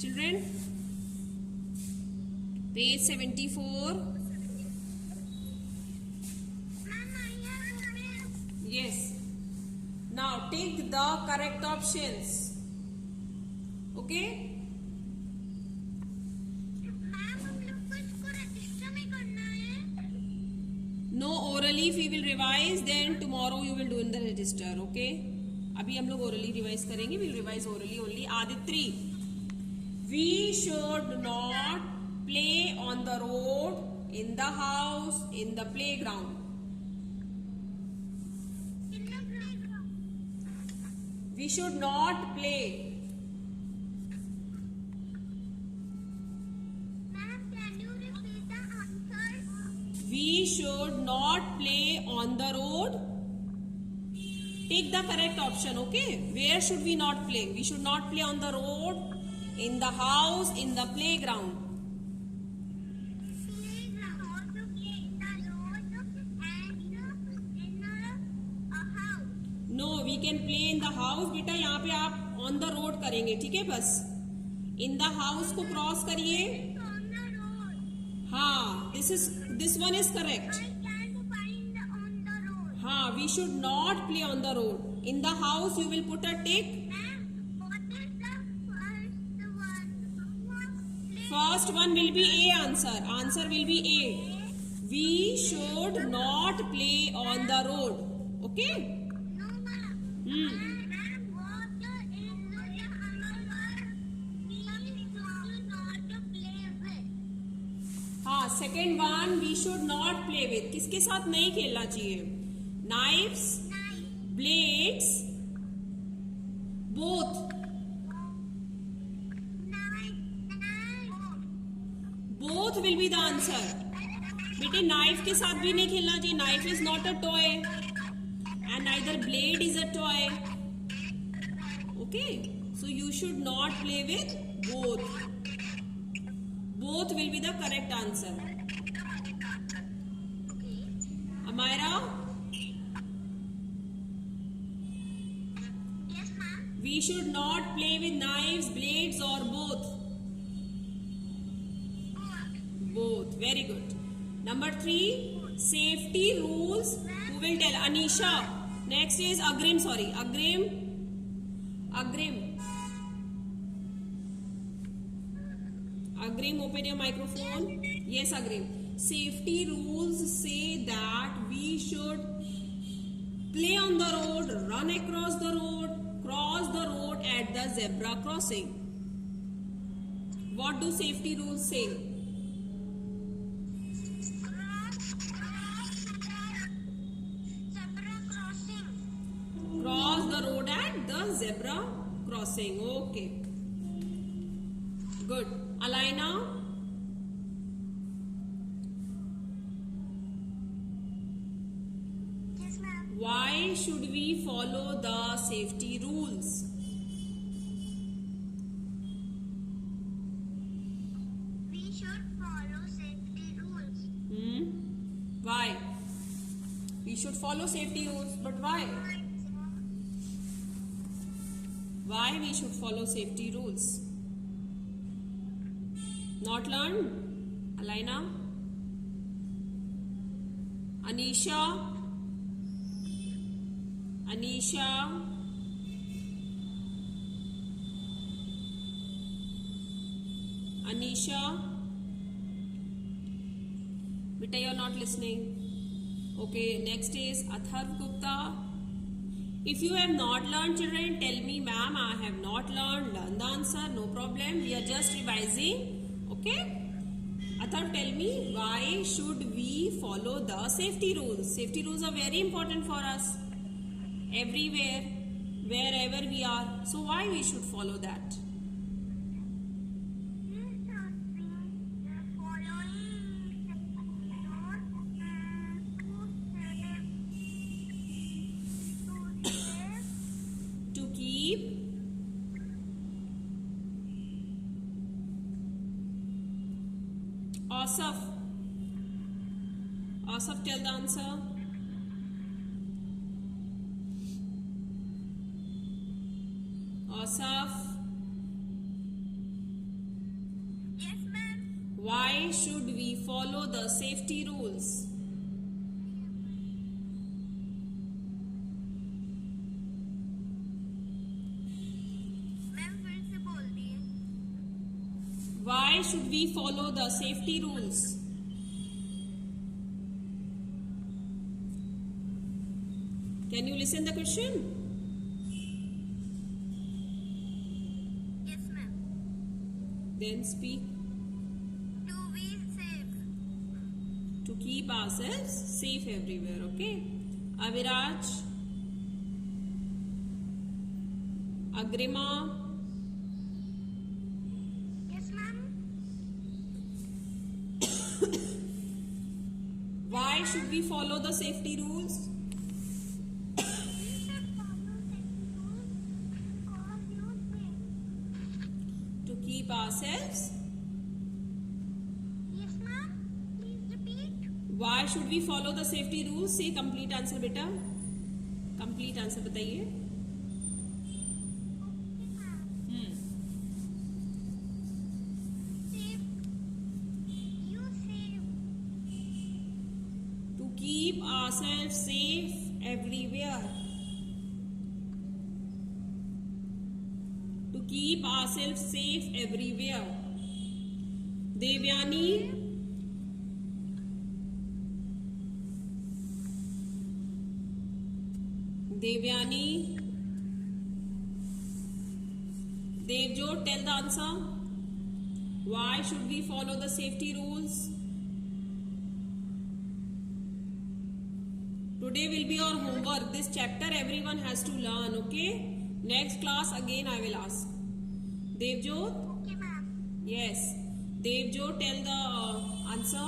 Children, page 74. Yes. Now take the correct options. Okay? No, orally we will revise, then tomorrow you will do in the register. Okay? अभी हम लोग orally revise करेंगे. We'll revise orally only. Aditri, we should not play on the road, in the house, in the playground. We should not play. Ma'am, can you repeat the answer? We should not play on the road. Take the correct option, okay? Where should we not play? We should not play on the road, in the house, in the playground. No, we can play in the house. बेटा यहाँ पे आप on the road करेंगे, ठीक है? बस in the house को cross करिए. हाँ, this one is correct. हाँ, we should not play on the road. In the house you will put a tick. First one will be A answer. Answer will be A. We should not play on the road. Okay? हाँ, second one we should not play with. किसके साथ नहीं खेलना चाहिए? Knives, blades, both. Both will be the answer. बेटे knife के साथ भी नहीं खेलना चाहिए. Knife is not a toy, and neither blade is a toy. Okay, so you should not play with both. Both will be the correct answer. Amira? Yes, ma'am. We should not play with knives, blades or both. Both. Very good. Number 3, safety rules. Who will tell? Anisha. Next is Agrim. Sorry, Agrim. Agrim, open your microphone. Yes, Agrim. Safety rules say that we should play on the road, run across the road, cross the road at the zebra crossing. What do safety rules say? Cross the road at the zebra crossing. Okay. Good. Alaina? Yes, ma'am. Why should we follow the safety rules? We should follow safety rules. Why? We should follow safety rules, but why? Why we should follow safety rules? Not learned? Alaina? Anisha? Beta, you're not listening. Okay, next is Atharv Gupta. If you have not learned, children, tell me, ma'am, I have not learned. Learn the answer, no problem. We are just revising. Okay? Atharv, tell me, why should we follow the safety rules? Safety rules are very important for us. Everywhere, wherever we are. So why we should follow that? To keep Asaf, tell the answer. Asaf. Why should we follow the safety rules? Ma'am फिर से बोल दिए. Why should we follow the safety rules? Can you listen the question? Yes, ma'am. Then speak. To be safe. To keep ourselves safe everywhere, okay? Aviraj, Agrima, Yes, ma'am. why should we follow the safety rules? We should follow safety rules because you safe. To keep ourselves. Yes, ma'am. Please repeat. Why should we follow the safety rules? Say complete answer बेटा. Complete answer बताइए. Okay, ma'am. Safe. You safe. To keep ourselves safe everywhere. To keep ourselves safe everywhere. Devyani, Devyani, Devjot, tell the answer. Why should we follow the safety rules? Today will be our homework. This chapter everyone has to learn, okay? Next class again I will ask. Devjot? Okay, ma'am. Yes. Devjot, tell the answer.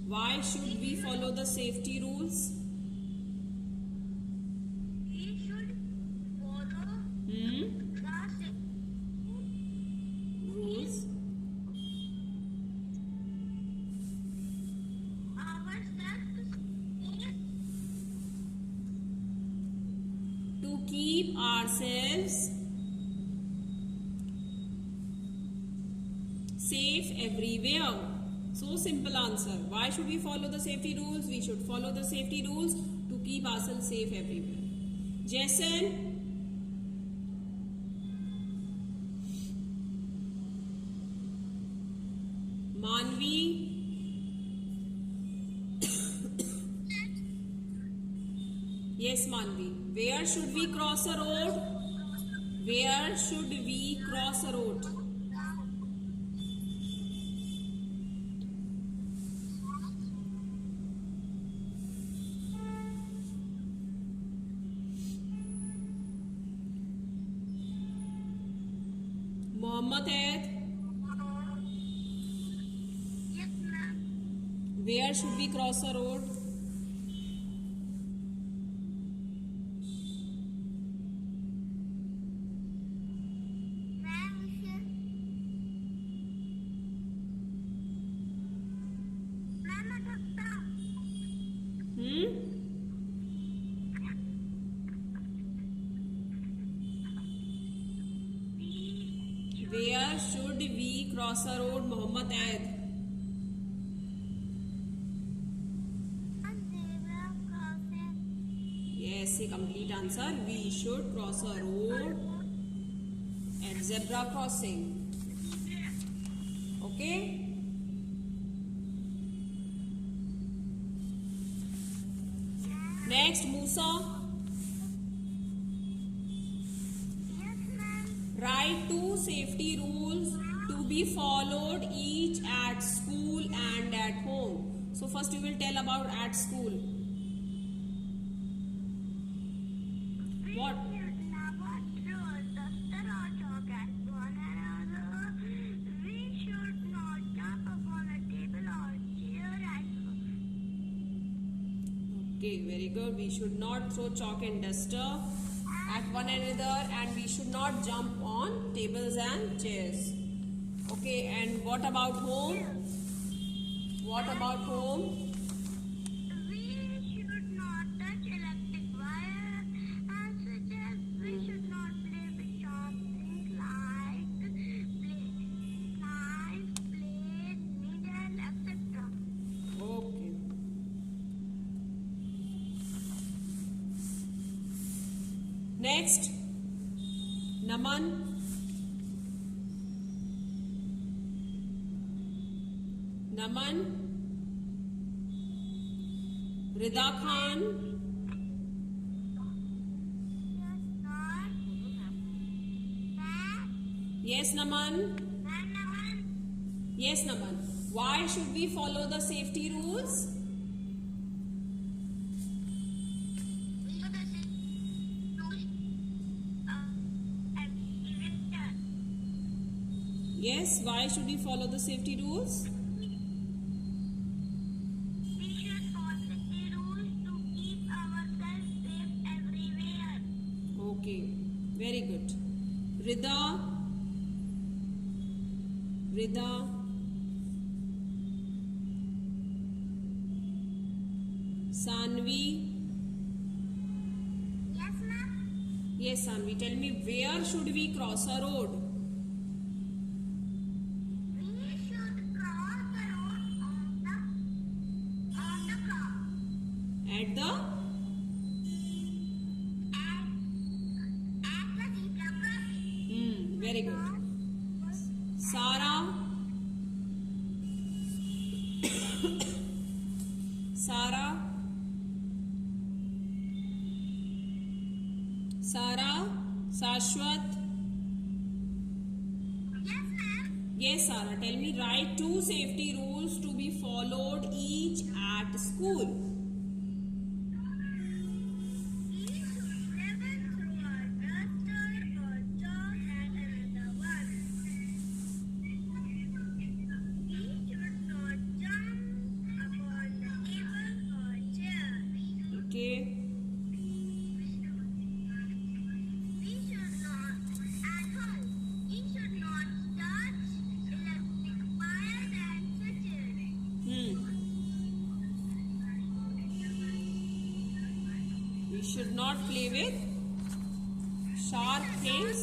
Why should we follow the safety rules? We should follow Hmm? the safety Rules. ourselves safe. To keep ourselves safe everywhere. So simple answer. Why should we follow the safety rules? We should follow the safety rules to keep ourselves safe everywhere. Jason, Manvi, yes Manvi. Where should we cross a road? Where should we cross a road? Mohammed Aid, Yes, ma'am. where should we cross a road? Ma'am, we should. Ma'am, atakta. Hmm? Where should we cross a road, Mohammed Aid? And zebra crossing. Yes, a complete answer. We should cross a road at zebra crossing. Okay? Next, Musa. Yes, ma'am. Write two safety rules to be followed each at school and at home. So first you will tell about at school. What? We should never throw duster or chalk at one another. We should not jump upon a table or chair at home. Okay, very good. We should not throw chalk and duster at one another, and we should not jump on tables and chairs. Okay, and what about home? What about home? We should not touch electric wires and switches. We should not play with sharp things like knives, blades, Next, Naman. Naman. Rida Khan. Yes, Naman. Yes, Naman. Why should we follow the safety rules? Yes, why should we follow the safety rules? We should follow the rules to keep ourselves safe everywhere. Okay, very good. Rida. Rida. Sanvi. Yes, ma'am. Yes, Sanvi, tell me, where should we cross a road? We should cross the road on the cross. At the At the zebra crossing. very good. Sara. Sara. Sara. Shashwat. Yes, ma'am. Yes, Sara, tell me, write 2 safety rules to be followed each at school. We should never throw a duster or dog at another one. We should not jump upon the table or chair. Okay. We should not at home. We should not touch electric wires and switches. We should not play with sharp things.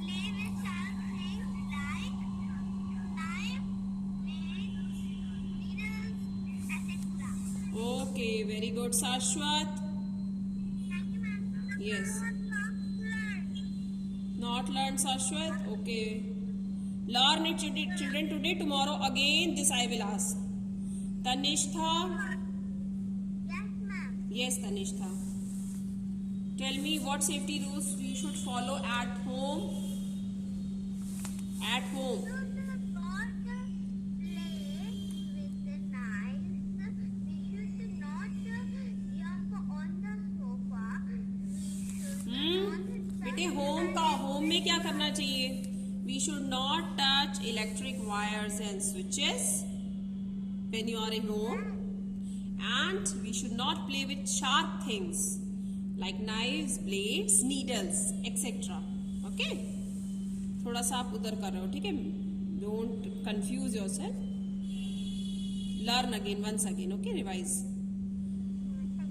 Play with sharp things like knife, blades, needles, etc. Okay, very good, Shashwat. Thank you, ma'am. Yes. Not learn, Shashwat. Okay. Learn it, children, today. Tomorrow again this I will ask. Tanishtha. Yes, ma'am. Yes, Tanishtha. Tell me what safety rules we should follow at home. At home. We should not play with the knives. We should not jump on the sofa. We should not बेटे home में क्या करना चाहिए? We should not touch electric wires and switches when you are in home, and we should not play with sharp things like knives, blades, needles, etc. Okay? थोड़ा सा आप उधर कर रहे हो, ठीक है? Don't confuse yourself. Learn again, once again. Okay, revise.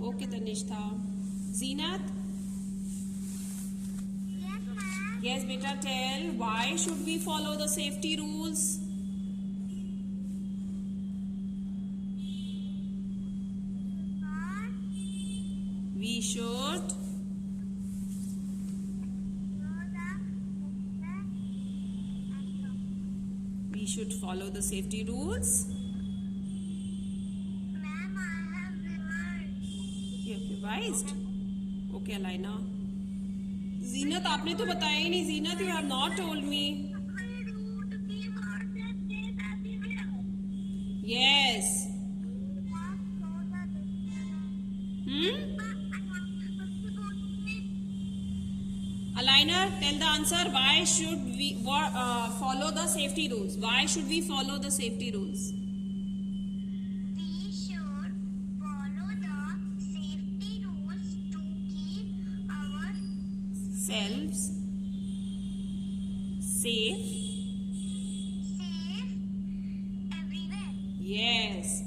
Okay, Tanishtha. Zeenat. Yes, ma'am. Yes, beta, tell why should we follow the safety rules? We should follow the safety rules. Ma'am, I have revised. You have revised. Okay, Alina. Zeenat, आपने तो बताया ही नहीं. Zeenat, you have not told me. Yes. Alina, tell the answer. Why should we follow the safety rules? Why should we follow the safety rules? We should follow the safety rules to keep Selves safe. safe everywhere. Yes.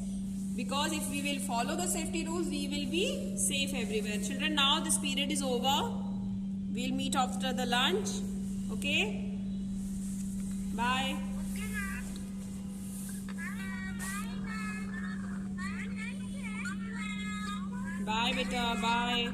Because if we will follow the safety rules, we will be safe everywhere. Children, now this period is over. We'll meet after the lunch. Okay? Bye. Okay, ma'am. Bye, Bye, beta. Bye.